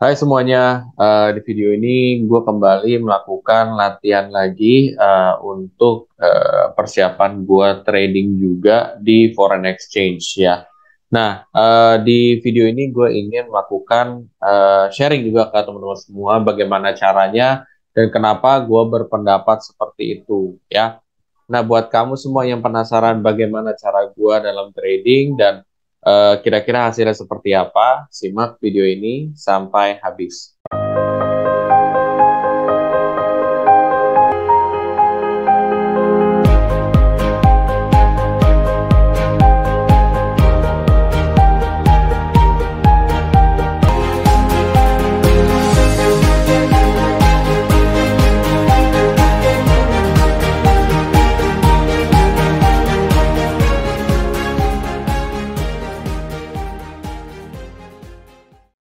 Hai semuanya, di video ini gue kembali melakukan latihan lagi untuk persiapan gue trading juga di foreign exchange ya. Nah, di video ini gue ingin melakukan sharing juga ke teman-teman semua bagaimana caranya dan kenapa gue berpendapat seperti itu ya. Nah, buat kamu semua yang penasaran bagaimana cara gue dalam trading dan kira-kira hasilnya seperti apa, simak video ini sampai habis.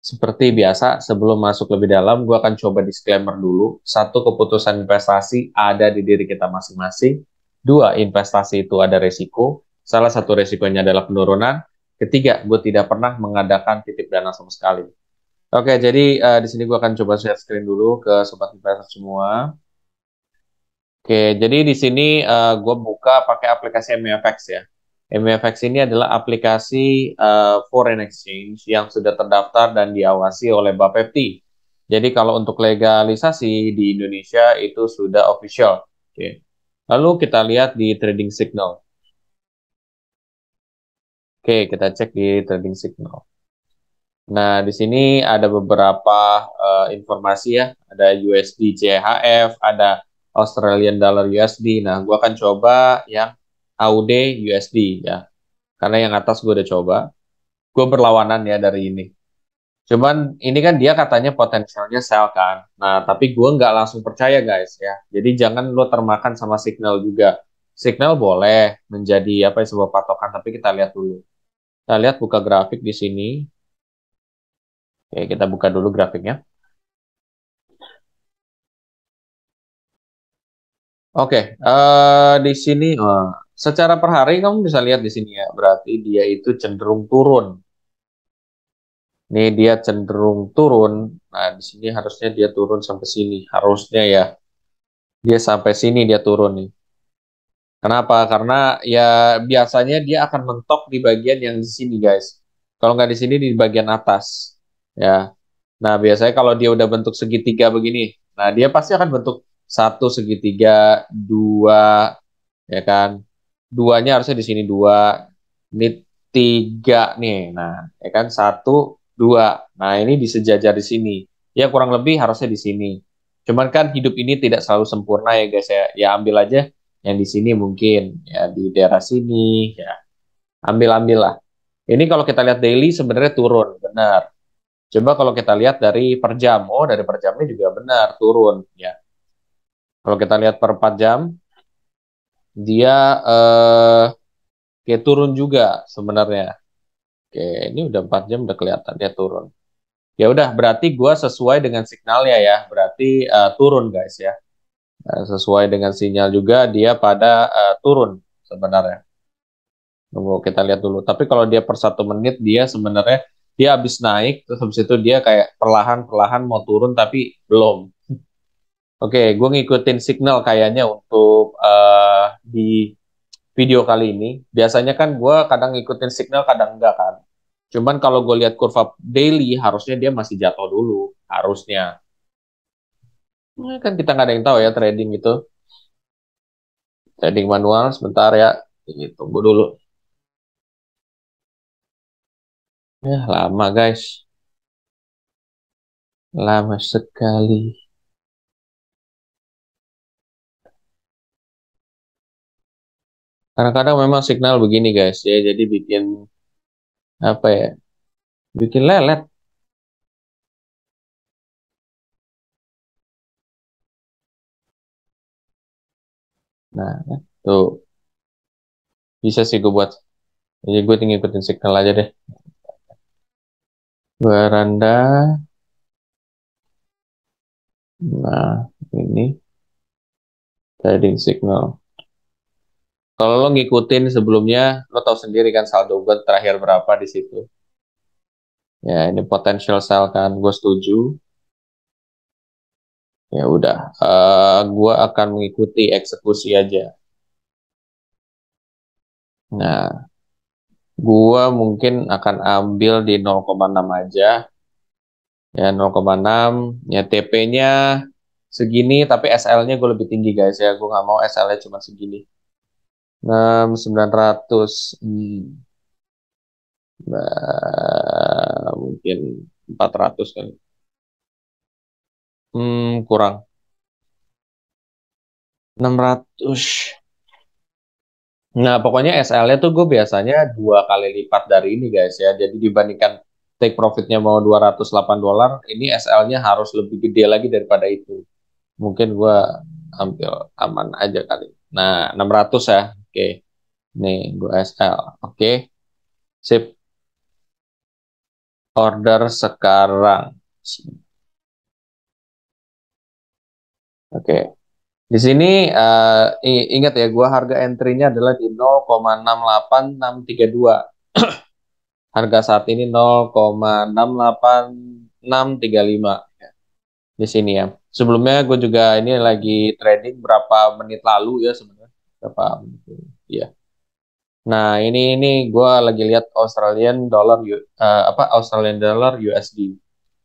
Seperti biasa, sebelum masuk lebih dalam, gue akan coba disclaimer dulu. Satu, keputusan investasi ada di diri kita masing-masing. Dua, investasi itu ada resiko. Salah satu resikonya adalah penurunan. Ketiga, gue tidak pernah mengadakan titip dana sama sekali. Oke, jadi di sini gue akan coba share screen dulu ke sobat investor semua. Oke, jadi di sini gue buka pakai aplikasi MFX ya. MFX ini adalah aplikasi foreign exchange yang sudah terdaftar dan diawasi oleh Bapepti. Jadi kalau untuk legalisasi di Indonesia itu sudah official. Oke. Lalu kita lihat di trading signal. Oke, kita cek di trading signal. Nah, di sini ada beberapa informasi ya. Ada USD CHF, ada Australian Dollar USD. Nah, gue akan coba yang AUD USD ya. Karena yang atas gue udah coba. Gue berlawanan ya dari ini. Cuman ini kan dia katanya potensialnya sell kan. Nah, tapi gue nggak langsung percaya guys ya. Jadi jangan lo termakan sama signal juga. Signal boleh menjadi apa ya sebuah patokan, tapi kita lihat dulu. Kita lihat buka grafik di sini. Oke, kita buka dulu grafiknya. Oke, di sini secara per hari kamu bisa lihat di sini ya, berarti dia itu cenderung turun. Ini dia cenderung turun. Nah, di sini harusnya dia turun sampai sini, harusnya ya. Dia sampai sini dia turun nih. Kenapa? Karena ya biasanya dia akan mentok di bagian yang di sini, guys. Kalau nggak di sini di bagian atas, ya. Nah, biasanya kalau dia udah bentuk segitiga begini, nah dia pasti akan bentuk satu segitiga, dua, ya kan? Duanya harusnya di sini dua, ini tiga nih. Nah, ya kan satu, dua. Nah, ini disejajar di sini. Ya kurang lebih harusnya di sini. Cuman kan hidup ini tidak selalu sempurna ya guys ya. Ya ambil aja yang di sini mungkin ya di daerah sini ya ambil-ambil lah. Ini kalau kita lihat daily sebenarnya turun, benar. Coba kalau kita lihat dari per jam, oh dari per jamnya juga benar turun ya. Kalau kita lihat per 4 jam, dia kayak turun juga sebenarnya. Oke, ini udah 4 jam udah kelihatan dia turun. Ya udah, berarti gua sesuai dengan signalnya ya. Berarti turun guys ya. Sesuai dengan sinyal juga dia pada turun sebenarnya. Tunggu kita lihat dulu. Tapi kalau dia per 1 menit dia sebenarnya dia habis naik terus habis itu dia kayak perlahan-perlahan mau turun tapi belum. Oke, gue ngikutin signal kayaknya untuk di video kali ini. Biasanya kan gue kadang ngikutin signal, kadang enggak kan. Cuman kalau gue lihat kurva daily, harusnya dia masih jatuh dulu. Harusnya. Kan kita nggak ada yang tahu ya trading itu. Trading manual, sebentar ya. Ini tunggu dulu. Ya, lama guys. Lama sekali. Kadang-kadang memang signal begini guys ya. Jadi bikin, apa ya, bikin lelet. Nah, tuh. Bisa sih gue buat. Jadi gue tinggal ikutin signal aja deh. Beranda. Nah, ini trading signal. Kalau lo ngikutin sebelumnya, lo tahu sendiri kan saldo gue terakhir berapa di situ. Ya, ini potential sell kan, gue setuju. Ya udah, gue akan mengikuti eksekusi aja. Nah, gue mungkin akan ambil di 0,6 aja. Ya, 0,6. Ya, TP-nya segini, tapi SL-nya gue lebih tinggi guys ya. Gue nggak mau SL-nya cuma segini. 900. Mungkin 400 kali. Kurang. 600. Nah, pokoknya SL-nya tuh gue biasanya 2 kali lipat dari ini guys ya. Jadi dibandingkan take profitnya mau $208, ini SL-nya harus lebih gede lagi daripada itu. Mungkin gue ambil aman aja kali. Nah, 600 ya. Oke. Nih, gue SL. Oke. Sip. Order sekarang. Oke. Di sini ingat ya, gue harga entry-nya adalah di 0,68632. Harga saat ini 0,68635 di sini ya. Sebelumnya gue juga ini lagi trading berapa menit lalu ya sebenarnya. Berapa menit? Iya. Nah, ini gue lagi lihat Australian dollar USD.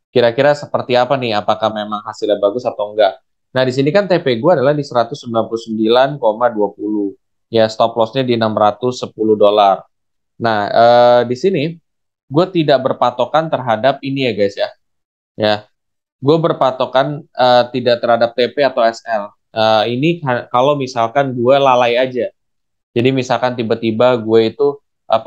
Kira-kira seperti apa nih? Apakah memang hasilnya bagus atau enggak? Nah, di sini kan TP gue adalah di 199,20. Ya, stop loss-nya di $610. Nah, di sini gue tidak berpatokan terhadap ini ya guys ya. Ya, gue berpatokan tidak terhadap TP atau SL. Ini kalau misalkan gue lalai aja. Jadi misalkan tiba-tiba gue itu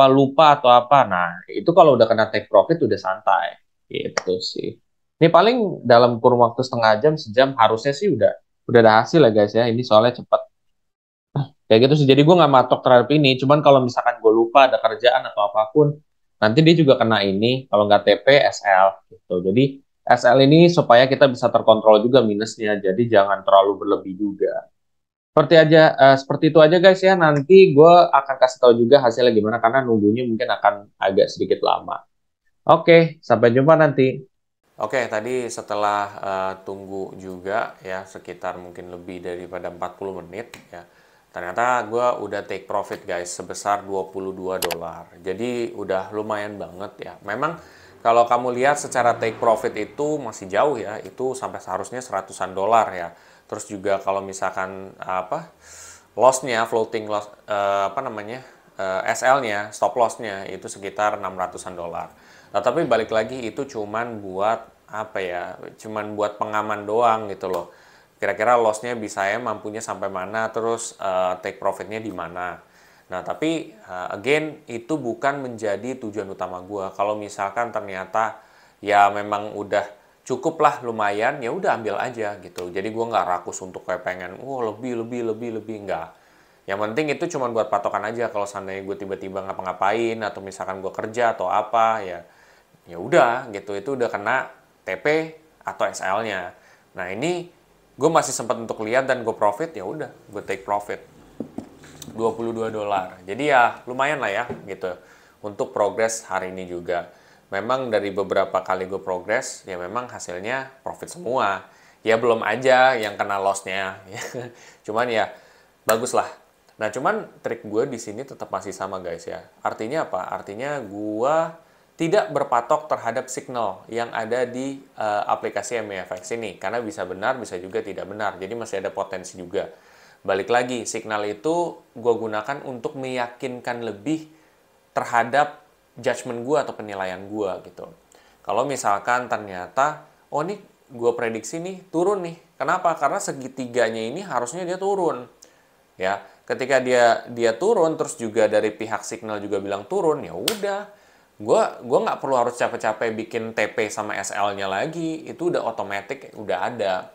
lupa atau apa. Nah, itu kalau udah kena take profit udah santai. Gitu sih. Ini paling dalam kurun waktu setengah jam, sejam harusnya sih udah ada hasil ya guys ya. Ini soalnya cepat. Kayak gitu sih. Jadi gue nggak matok terhadap ini. Cuman kalau misalkan gue lupa ada kerjaan atau apapun, nanti dia juga kena ini. Kalau nggak TP, SL gitu. Jadi SL ini supaya kita bisa terkontrol juga minusnya. Jadi jangan terlalu berlebih juga. Seperti itu aja guys ya. Nanti gue akan kasih tahu juga hasilnya gimana karena nunggunya mungkin akan agak sedikit lama. Oke, sampai jumpa nanti. Oke, tadi setelah tunggu juga ya sekitar mungkin lebih daripada 40 menit ya. Ternyata gue udah take profit guys sebesar $22. Jadi udah lumayan banget ya. Memang kalau kamu lihat secara take profit itu masih jauh ya. Itu sampai seharusnya seratusan dolar ya. Terus juga kalau misalkan loss-nya floating loss SL-nya, stop loss-nya itu sekitar 600-an dolar. Nah, tapi balik lagi itu cuman buat cuman buat pengaman doang gitu loh. Kira-kira loss-nya bisa ya mampunya sampai mana, terus take profit-nya di mana. Nah, tapi again itu bukan menjadi tujuan utama gue. Kalau misalkan ternyata ya memang udah cukup lah lumayan, ya udah ambil aja gitu. Jadi gue nggak rakus untuk kayak pengen, lebih nggak. Yang penting itu cuma buat patokan aja kalau seandainya gue tiba-tiba ngapa-ngapain atau misalkan gue kerja atau apa ya udah gitu itu udah kena TP atau SL-nya. Nah ini gue masih sempat untuk lihat dan gue profit ya udah gue take profit $22. Jadi ya lumayan lah ya gitu untuk progres hari ini juga. Memang dari beberapa kali gue progres ya memang hasilnya profit semua. Ya belum aja yang kena loss-nya. Cuman ya bagus lah. Nah, cuman trik gue di sini tetap masih sama guys ya. Artinya apa? Artinya gue tidak berpatok terhadap signal yang ada di aplikasi MEFX ini. Karena bisa benar, bisa juga tidak benar. Jadi masih ada potensi juga. Balik lagi, signal itu gue gunakan untuk meyakinkan lebih terhadap judgement gue atau penilaian gue gitu. Kalau misalkan ternyata, oh nih gue prediksi nih turun nih. Kenapa? Karena segitiganya ini harusnya dia turun. Ya, ketika dia turun terus juga dari pihak signal juga bilang turun, ya udah gue nggak perlu harus capek-capek bikin TP sama SL-nya lagi, itu udah otomatis udah ada.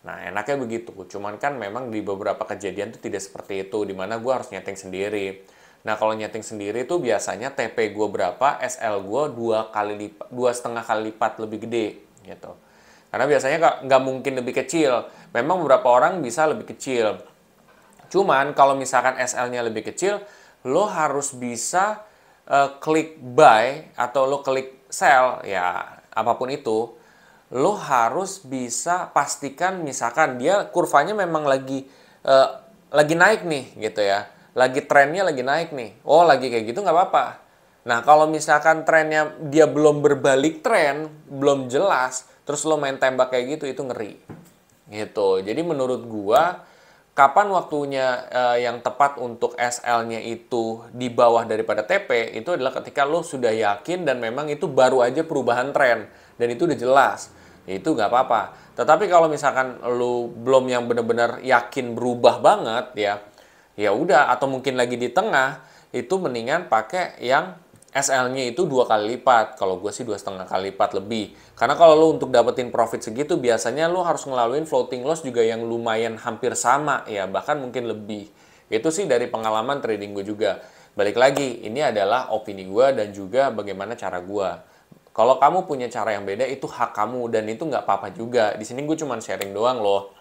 Nah enaknya begitu, cuman kan memang di beberapa kejadian tuh tidak seperti itu, dimana gue harus nyeting sendiri. Nah kalau nyeting sendiri tuh biasanya TP gue berapa, SL gue 2,5 kali lipat lebih gede gitu. Karena biasanya nggak mungkin lebih kecil, memang beberapa orang bisa lebih kecil. Cuman kalau misalkan SL-nya lebih kecil, lo harus bisa klik buy atau lo klik sell, ya apapun itu, lo harus bisa pastikan misalkan dia kurvanya memang eh, lagi naik nih gitu ya. Lagi trennya lagi naik nih. Oh, lagi kayak gitu nggak apa-apa. Nah, kalau misalkan trennya dia belum berbalik tren, belum jelas, terus lo main tembak kayak gitu, itu ngeri. Gitu. Jadi menurut gua, kapan waktunya yang tepat untuk SL-nya itu di bawah daripada TP, itu adalah ketika lo sudah yakin dan memang itu baru aja perubahan tren. Dan itu udah jelas. Itu nggak apa-apa. Tetapi kalau misalkan lo belum yang benar-benar yakin berubah banget ya, ya udah, atau mungkin lagi di tengah, itu mendingan pakai yang SL-nya itu 2 kali lipat. Kalau gue sih 2,5 kali lipat lebih. Karena kalau lo untuk dapetin profit segitu, biasanya lo harus ngelaluin floating loss juga yang lumayan hampir sama ya, bahkan mungkin lebih. Itu sih dari pengalaman trading gue juga. Balik lagi, ini adalah opini gue dan juga bagaimana cara gue. Kalau kamu punya cara yang beda, itu hak kamu dan itu nggak apa-apa juga. Di sini gue cuma sharing doang loh.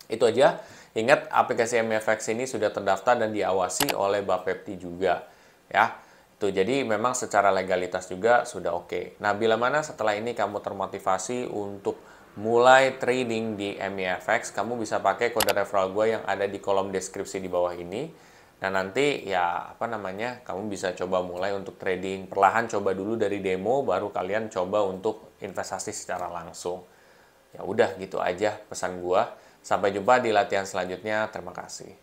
Itu aja. Ingat, aplikasi MFX ini sudah terdaftar dan diawasi oleh Bapepti juga. Ya, itu jadi memang secara legalitas juga sudah oke. Nah, bila mana setelah ini kamu termotivasi untuk mulai trading di MFX, kamu bisa pakai kode referral gue yang ada di kolom deskripsi di bawah ini. Nah, nanti ya apa namanya, kamu bisa coba mulai untuk trading. Perlahan coba dulu dari demo, baru kalian coba untuk investasi secara langsung. Ya udah gitu aja pesan gua. Sampai jumpa di latihan selanjutnya. Terima kasih.